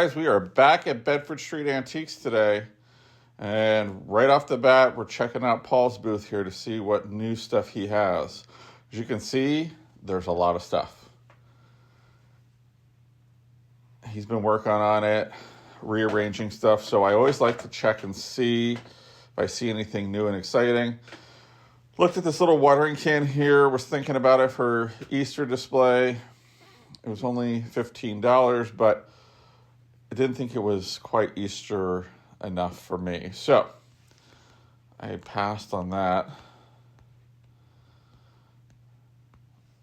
Guys, we are back at Bedford Street Antiques today. And right off the bat, we're checking out Paul's booth here to see what new stuff he has. As you can see, there's a lot of stuff. He's been working on it, rearranging stuff. So I always like to check and see if I see anything new and exciting. Looked at this little watering can here, was thinking about it for Easter display. It was only $15, but I didn't think it was quite Easter enough for me. So I passed on that.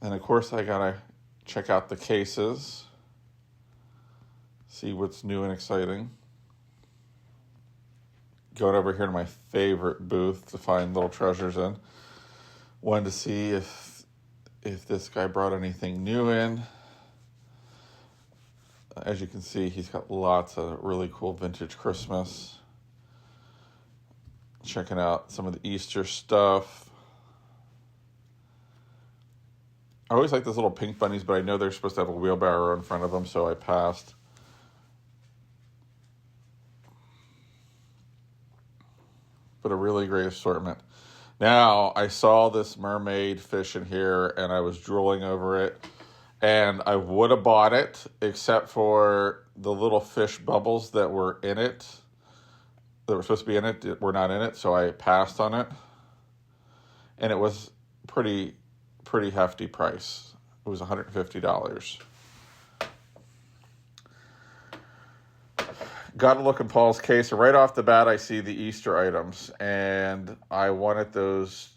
And of course I gotta check out the cases, see what's new and exciting. Going over here to my favorite booth to find little treasures in. Wanted to see if this guy brought anything new in. As you can see, he's got lots of really cool vintage Christmas. Checking out some of the Easter stuff. I always like those little pink bunnies, but I know they're supposed to have a wheelbarrow in front of them, so I passed. But a really great assortment. Now, I saw this mermaid fish in here, and I was drooling over it. And I would have bought it, except for the little fish bubbles that were in it, that were supposed to be in it, were not in it, so I passed on it. And it was pretty hefty price. It was $150. Got to look in Paul's case, and right off the bat, I see the Easter items, and I wanted those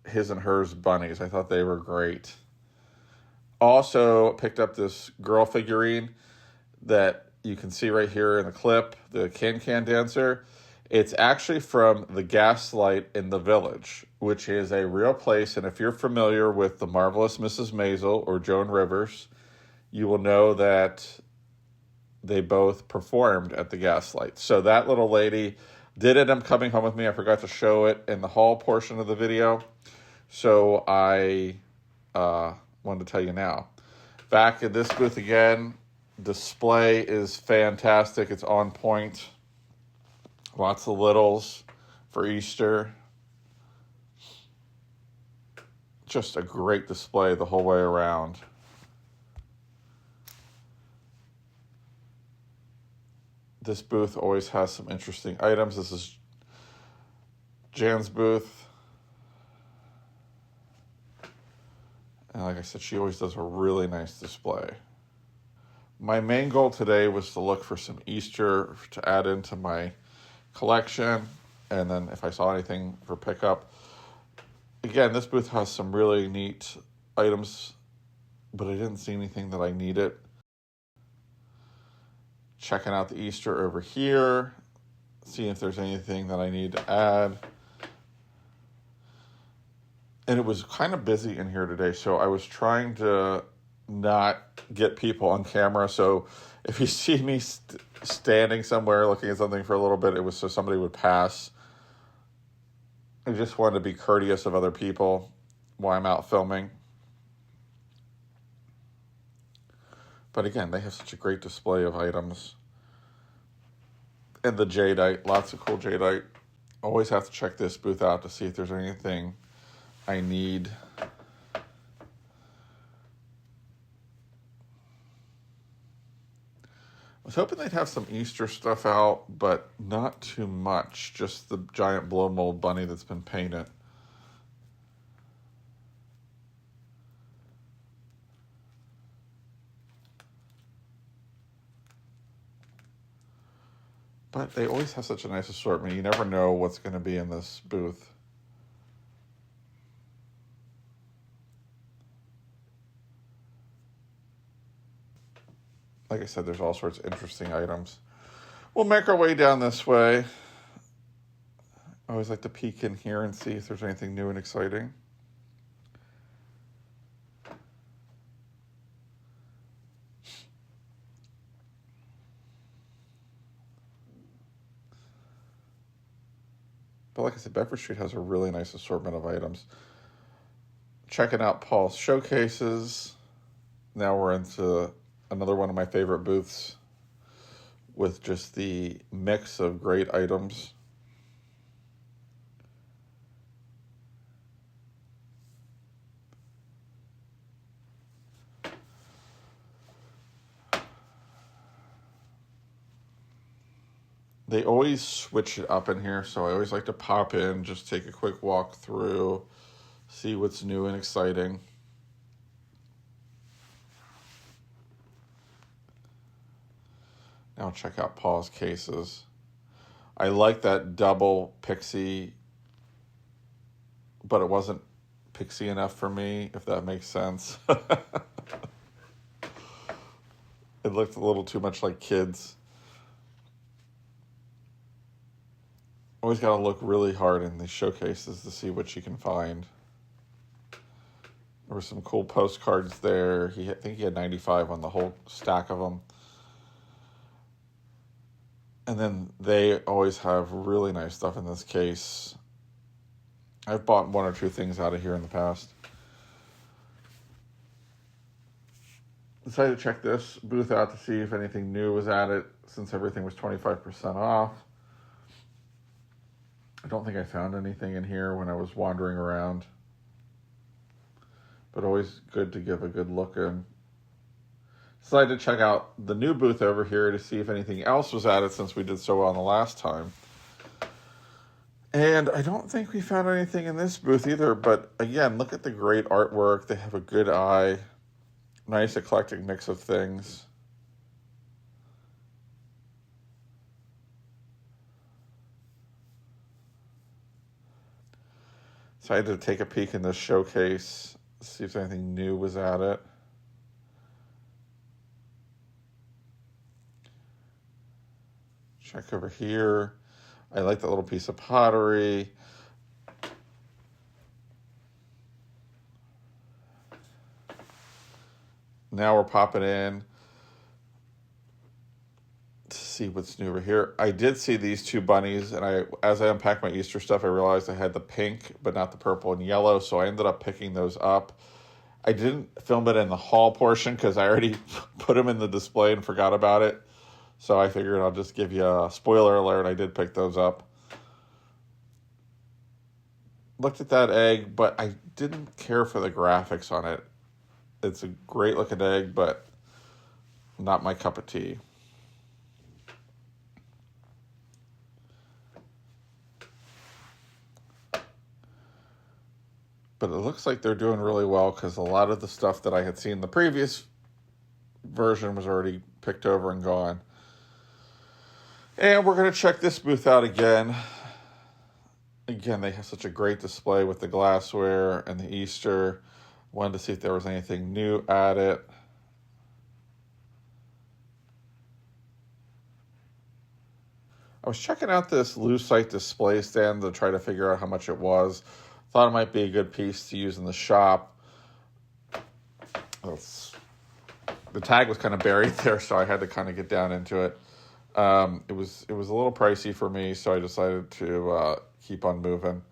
his and hers bunnies. I thought they were great. Also picked up this girl figurine that you can see right here in the clip, the Can Dancer. It's actually from the Gaslight in the Village, which is a real place. And if you're familiar with the Marvelous Mrs. Maisel or Joan Rivers, you will know that they both performed at the Gaslight. So that little lady did end up coming home with me. I forgot to show it in the haul portion of the video. So I wanted to tell you now. Back in this booth again, display is fantastic. It's on point. Lots of littles for Easter. Just a great display the whole way around. This booth always has some interesting items. This is Jan's booth. And like I said, she always does a really nice display. My main goal today was to look for some Easter to add into my collection. And then if I saw anything for pickup. Again, this booth has some really neat items, but I didn't see anything that I needed. Checking out the Easter over here. Seeing if there's anything that I need to add. And it was kind of busy in here today, so I was trying to not get people on camera. So if you see me standing somewhere looking at something for a little bit, it was so somebody would pass. I just wanted to be courteous of other people while I'm out filming. But again, they have such a great display of items. And the jadeite, lots of cool jadeite. Always have to check this booth out to see if there's anything I need. I was hoping they'd have some Easter stuff out, but not too much. Just the giant blow mold bunny that's been painted. But they always have such a nice assortment. You never know what's going to be in this booth. Like I said, there's all sorts of interesting items. We'll make our way down this way. I always like to peek in here and see if there's anything new and exciting. But like I said, Bedford Street has a really nice assortment of items. Checking out Paul's showcases. Now we're into another one of my favorite booths, with just the mix of great items. They always switch it up in here, so I always like to pop in, just take a quick walk through, see what's new and exciting. Now check out Pa's cases. I like that double pixie, but it wasn't pixie enough for me, if that makes sense. It looked a little too much like kids. Always got to look really hard in these showcases to see what you can find. There were some cool postcards there. I think he had 95 on the whole stack of them. And then they always have really nice stuff in this case. I've bought one or two things out of here in the past. Decided to check this booth out to see if anything new was at it, since everything was 25% off. I don't think I found anything in here when I was wandering around, but always good to give a good look in. Decided to check out the new booth over here to see if anything else was added, since we did so well on the last time. And I don't think we found anything in this booth either, but again, look at the great artwork. They have a good eye, nice eclectic mix of things. So I had to take a peek in this showcase, see if anything new was at it. Check over here. I like that little piece of pottery. Now we're popping in to see what's new over here. I did see these two bunnies, and as I unpacked my Easter stuff, I realized I had the pink, but not the purple and yellow, so I ended up picking those up. I didn't film it in the haul portion because I already put them in the display and forgot about it. So I figured I'll just give you a spoiler alert. I did pick those up. Looked at that egg, but I didn't care for the graphics on it. It's a great looking egg, but not my cup of tea. But it looks like they're doing really well, because a lot of the stuff that I had seen in the previous version was already picked over and gone. And we're going to check this booth out again. Again, they have such a great display with the glassware and the Easter. Wanted to see if there was anything new at it. I was checking out this lucite display stand to try to figure out how much it was. Thought it might be a good piece to use in the shop. The tag was kind of buried there, so I had to kind of get down into it. It was a little pricey for me, so I decided to keep on moving.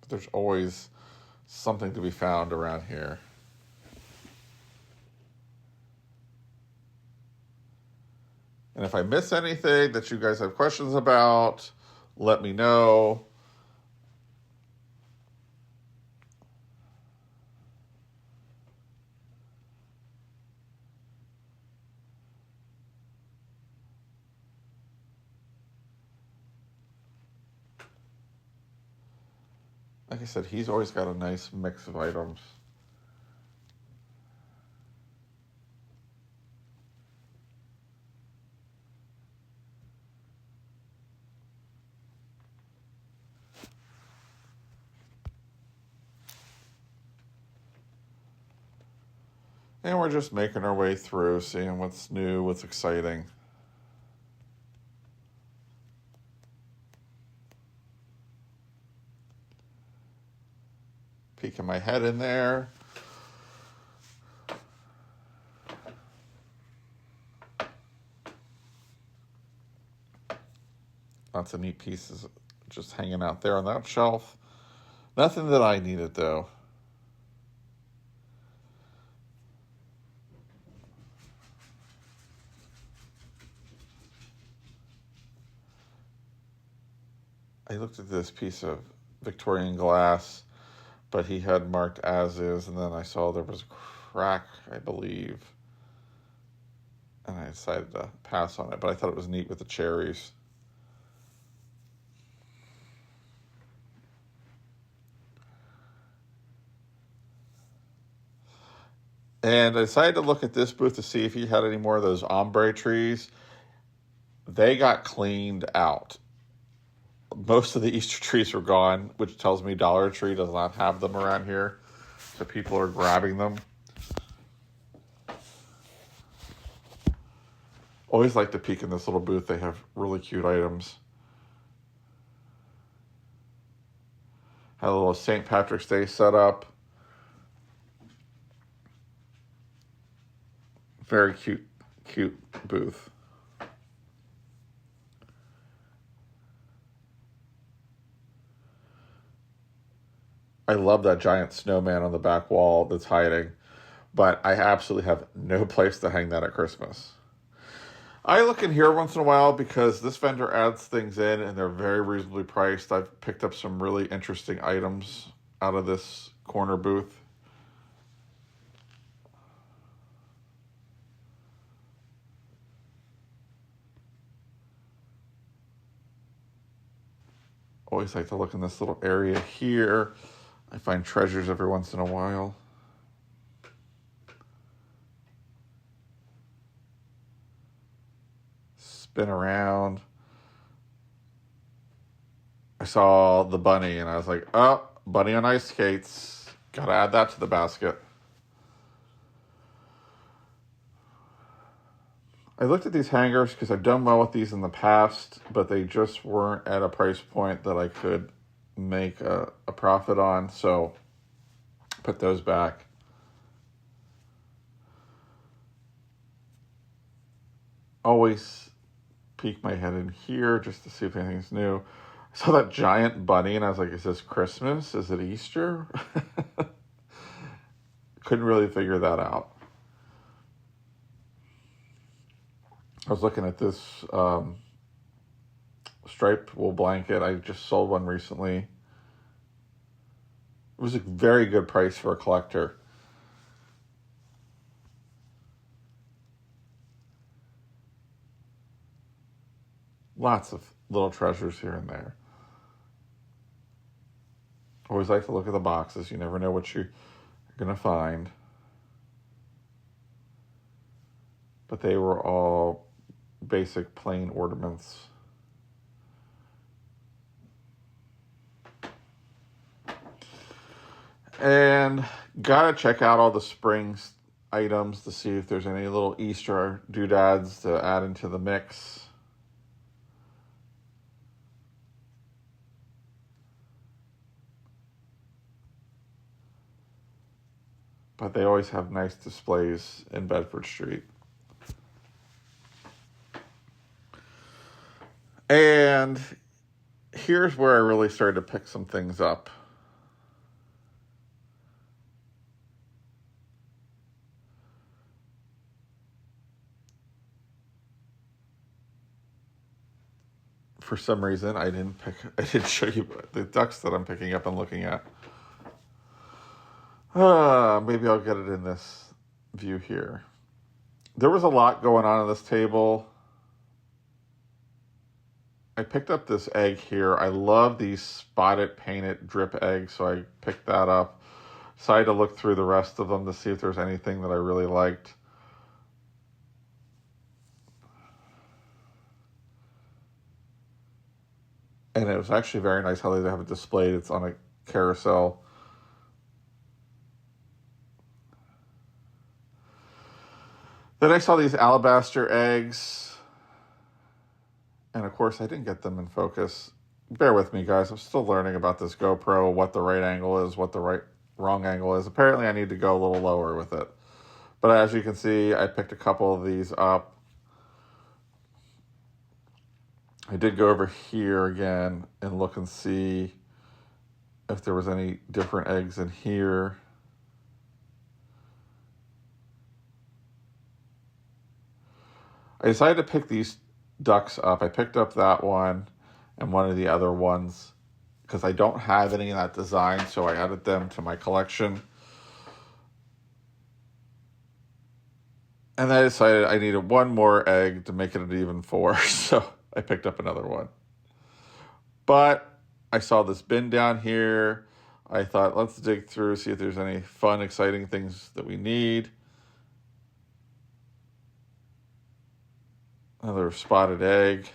There's always something to be found around here. And if I miss anything that you guys have questions about, let me know. Like I said, he's always got a nice mix of items. And we're just making our way through, seeing what's new, what's exciting. Peeking my head in there. Lots of neat pieces just hanging out there on that shelf. Nothing that I needed, though. I looked at this piece of Victorian glass, but he had marked as is, and then I saw there was a crack, I believe, and I decided to pass on it, but I thought it was neat with the cherries. And I decided to look at this booth to see if he had any more of those ombre trees. They got cleaned out. Most of the Easter trees were gone, which tells me Dollar Tree does not have them around here. So people are grabbing them. Always like to peek in this little booth. They have really cute items. Had a little St. Patrick's Day set up. Very cute booth. I love that giant snowman on the back wall that's hiding, but I absolutely have no place to hang that at Christmas. I look in here once in a while because this vendor adds things in and they're very reasonably priced. I've picked up some really interesting items out of this corner booth. Always like to look in this little area here. I find treasures every once in a while. Spin around. I saw the bunny and I was like, oh, bunny on ice skates. Gotta add that to the basket. I looked at these hangers because I've done well with these in the past, but they just weren't at a price point that I could make a profit on, so put those back. Always peek my head in here just to see if anything's new. I saw that giant bunny and I was like, is this Christmas? Is it Easter? Couldn't really figure that out. I was looking at this striped wool blanket. I just sold one recently. It was a very good price for a collector. Lots of little treasures here and there. Always like to look at the boxes. You never know what you're going to find. But they were all basic plain ornaments. And gotta check out all the spring items to see if there's any little Easter doodads to add into the mix. But they always have nice displays in Bedford Street. And here's where I really started to pick some things up. For some reason, I didn't show you the ducks that I'm picking up and looking at. Maybe I'll get it in this view here. There was a lot going on this table. I picked up this egg here. I love these spotted painted drip eggs, so I picked that up. Decided to look through the rest of them to see if there's anything that I really liked. And it was actually very nice how they have it displayed. It's on a carousel. Then I saw these alabaster eggs. And of course, I didn't get them in focus. Bear with me, guys. I'm still learning about this GoPro, what the right angle is, what the wrong angle is. Apparently, I need to go a little lower with it. But as you can see, I picked a couple of these up. I did go over here again and look and see if there was any different eggs in here. I decided to pick these ducks up. I picked up that one and one of the other ones because I don't have any of that design, so I added them to my collection. And I decided I needed one more egg to make it an even 4, so I picked up another one. But I saw this bin down here. I thought, let's dig through, see if there's any fun, exciting things that we need. Another spotted egg.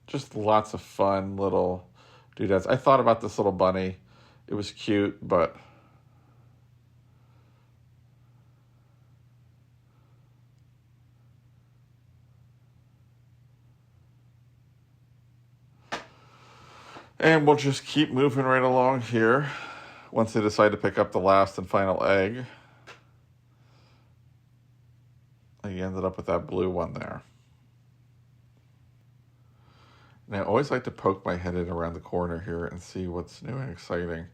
Just lots of fun little doodads. I thought about this little bunny. It was cute, but and we'll just keep moving right along here. Once I decide to pick up the last and final egg, I ended up with that blue one there. And I always like to poke my head in around the corner here and see what's new and exciting.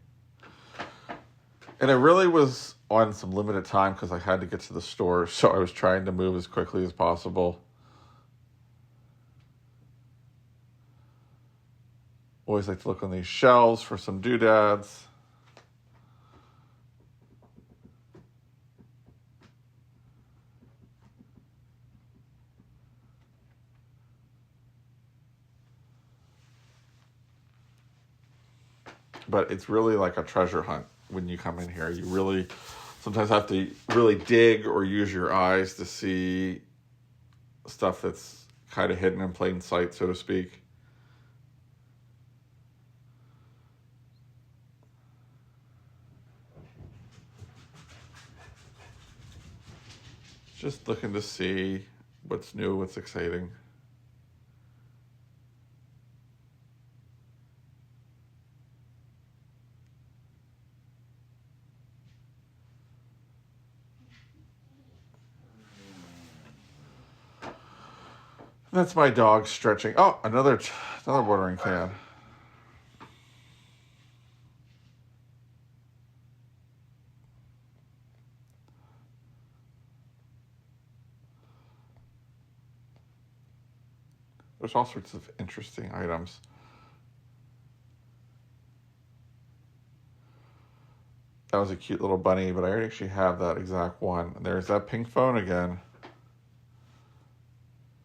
And I really was on some limited time because I had to get to the store, so I was trying to move as quickly as possible. Always like to look on these shelves for some doodads. But it's really like a treasure hunt when you come in here. You really sometimes have to really dig or use your eyes to see stuff that's kind of hidden in plain sight, so to speak. Just looking to see what's new, what's exciting. That's my dog stretching. Oh, another watering can. There's all sorts of interesting items. That was a cute little bunny, but I actually have that exact one. And there's that pink phone again.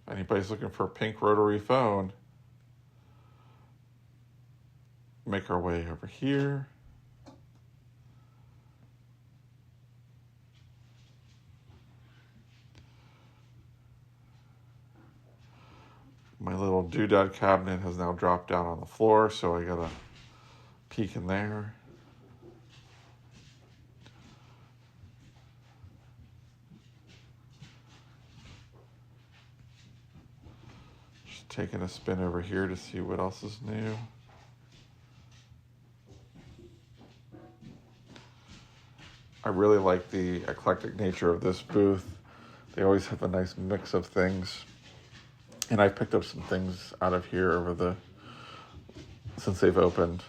Anybody's looking for a pink rotary phone, make our way over here. My little doodad cabinet has now dropped down on the floor, so I gotta peek in there. Just taking a spin over here to see what else is new. I really like the eclectic nature of this booth. They always have a nice mix of things. And I picked up some things out of here since they've opened.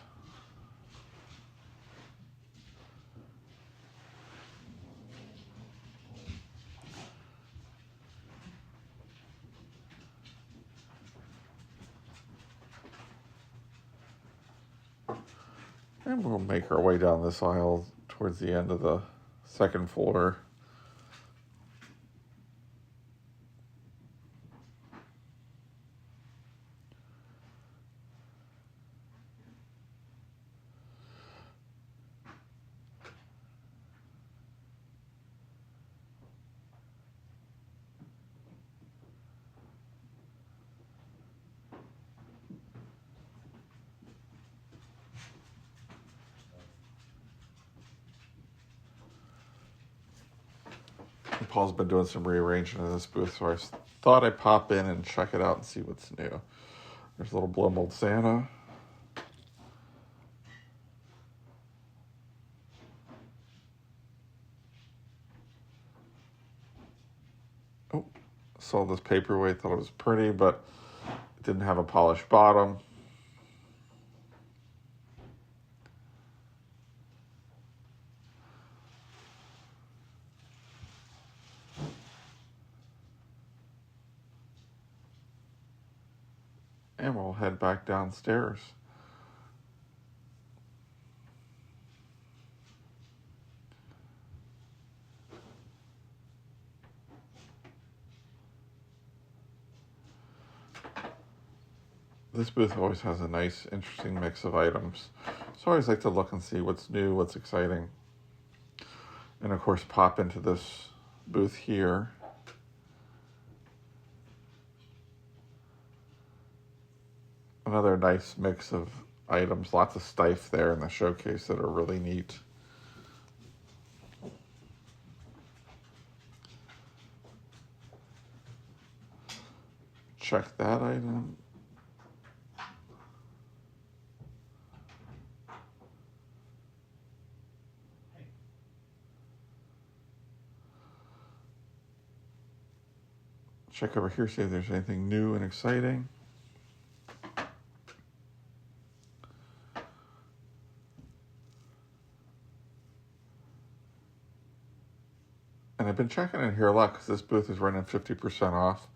And we'll make our way down this aisle towards the end of the second floor. Paul's been doing some rearranging of this booth, so I thought I'd pop in and check it out and see what's new. There's a little blow mold Santa. Saw this paperweight, thought it was pretty, but it didn't have a polished bottom. And we'll head back downstairs. This booth always has a nice, interesting mix of items. So I always like to look and see what's new, what's exciting. And of course, pop into this booth here. Another nice mix of items, lots of stuff there in the showcase that are really neat. Check that item. Check over here, see if there's anything new and exciting. And I've been checking in here a lot because this booth is running 50% off.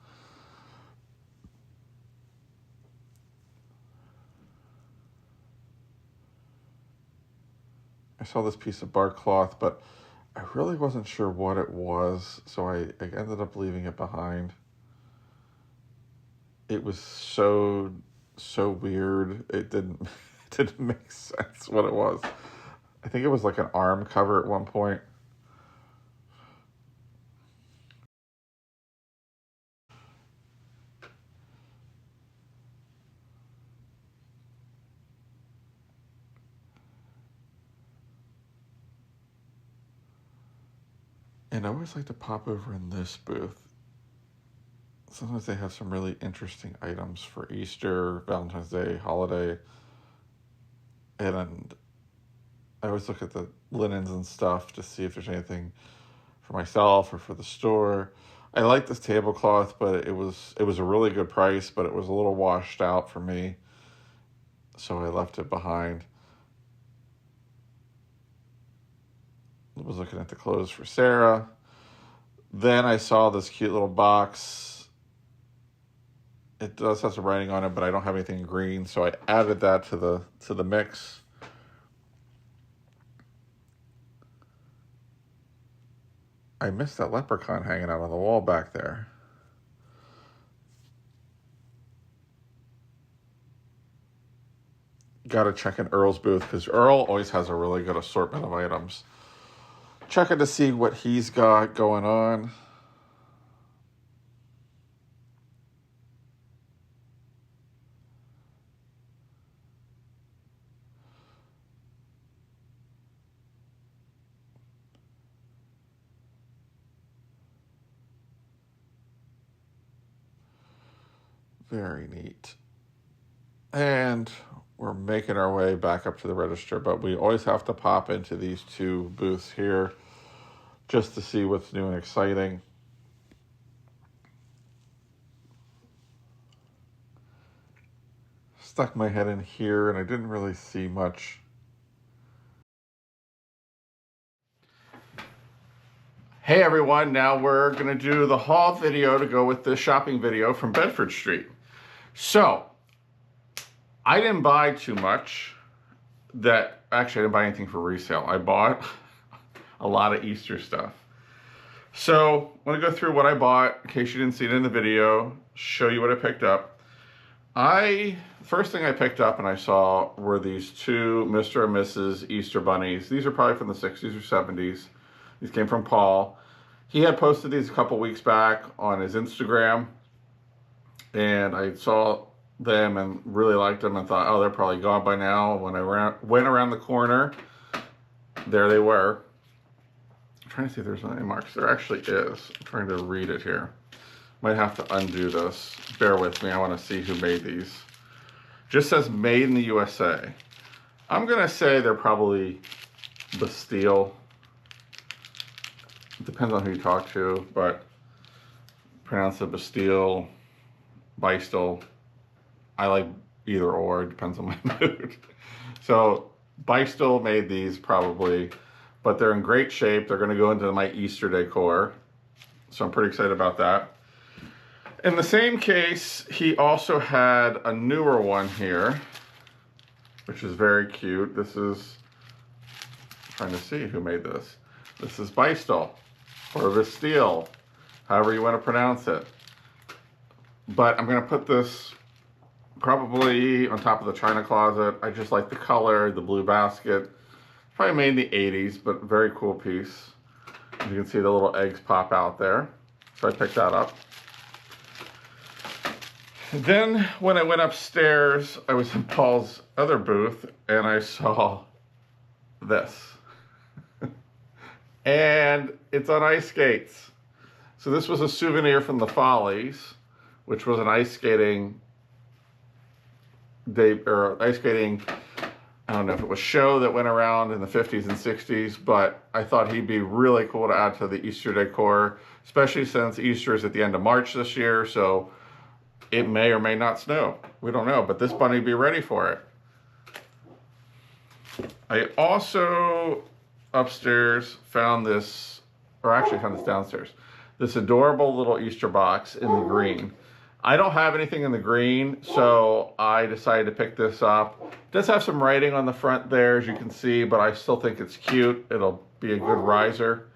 I saw this piece of bark cloth, but I really wasn't sure what it was, so I ended up leaving it behind. It was so weird. It didn't make sense what it was. I think it was like an arm cover at one point. And I always like to pop over in this booth. Sometimes they have some really interesting items for Easter, Valentine's Day, holiday. And I always look at the linens and stuff to see if there's anything for myself or for the store. I like this tablecloth, but it was a really good price, but it was a little washed out for me. So I left it behind. I was looking at the clothes for Sarah. Then I saw this cute little box. It does have some writing on it, but I don't have anything green, so I added that to the mix. I missed that leprechaun hanging out on the wall back there. Got to check in Earl's booth because Earl always has a really good assortment of items. Checking to see what he's got going on. Very neat. And we're making our way back up to the register, but we always have to pop into these two booths here just to see what's new and exciting. Stuck my head in here and I didn't really see much. Hey everyone, now we're gonna do the haul video to go with the shopping video from Bedford Street. So, I didn't buy too much. Actually, I didn't buy anything for resale. I bought a lot of Easter stuff. So, I'm gonna go through what I bought, in case you didn't see it in the video, show you what I picked up. First thing I picked up and I saw were these two Mr. and Mrs. Easter bunnies. These are probably from the 60s or 70s. These came from Paul. He had posted these a couple weeks back on his Instagram, and I saw them and really liked them and thought, oh, they're probably gone by now. When I went around the corner, there they were. I'm trying to see if there's any marks. There actually is. I'm trying to read it here. Might have to undo this. Bear with me. I want to see who made these. Just says made in the USA. I'm going to say they're probably Bastille. It depends on who you talk to, but pronounce it Bastille, Bystille. I like either or, it depends on my mood. So Bystille made these probably, but they're in great shape. They're going to go into my Easter decor. So I'm pretty excited about that. In the same case, he also had a newer one here, which is very cute. This is, I'm trying to see who made this. This is Bystille, or Bastille, however you want to pronounce it. But I'm going to put this probably on top of the china closet. I just like the color, the blue basket. Probably made in the 80s, but very cool piece. You can see the little eggs pop out there. So I picked that up. Then when I went upstairs, I was in Paul's other booth and I saw this. And it's on ice skates. So this was a souvenir from the Follies, which was an ice skating day, or ice skating, I don't know if it was show that went around in the 50s and 60s, but I thought he'd be really cool to add to the Easter decor, especially since Easter is at the end of March this year, so it may or may not snow. We don't know, but this bunny would be ready for it. I also upstairs found this, or actually found this downstairs, this adorable little Easter box in the green. I don't have anything in the green, so I decided to pick this up. It does have some writing on the front there, as you can see, but I still think it's cute. It'll be a good riser.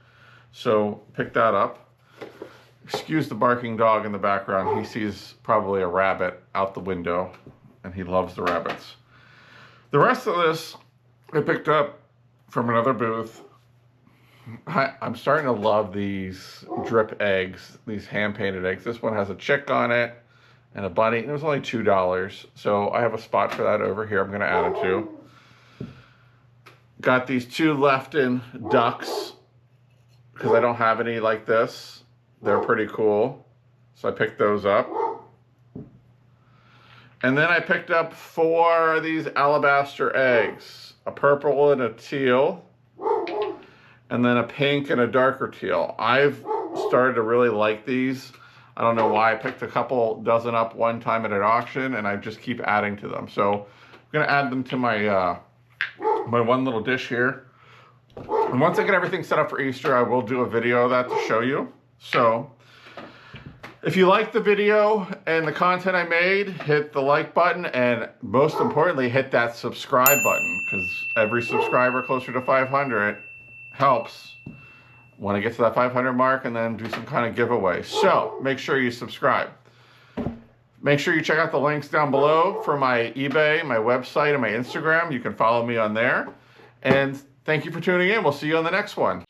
So pick that up. Excuse the barking dog in the background. He sees probably a rabbit out the window, and he loves the rabbits. The rest of this I picked up from another booth. I'm starting to love these drip eggs, these hand-painted eggs. This one has a chick on it and a bunny. It was only $2, so I have a spot for that over here I'm going to add it to. Got these two left-in ducks because I don't have any like this. They're pretty cool, so I picked those up. And then I picked up 4 of these alabaster eggs, a purple and a teal, and then a pink and a darker teal. I've started to really like these. I don't know why. I picked a couple dozen up one time at an auction, and I just keep adding to them. So I'm gonna add them to my my one little dish here. And once I get everything set up for Easter, I will do a video of that to show you. So if you like the video and the content I made, hit the like button, and most importantly, hit that subscribe button, because every subscriber closer to 500 helps when I get to that 500 mark, and then do some kind of giveaway. So make sure you subscribe. Make sure you check out the links down below for my eBay, my website, and my Instagram. You can follow me on there. And thank you for tuning in. We'll see you on the next one.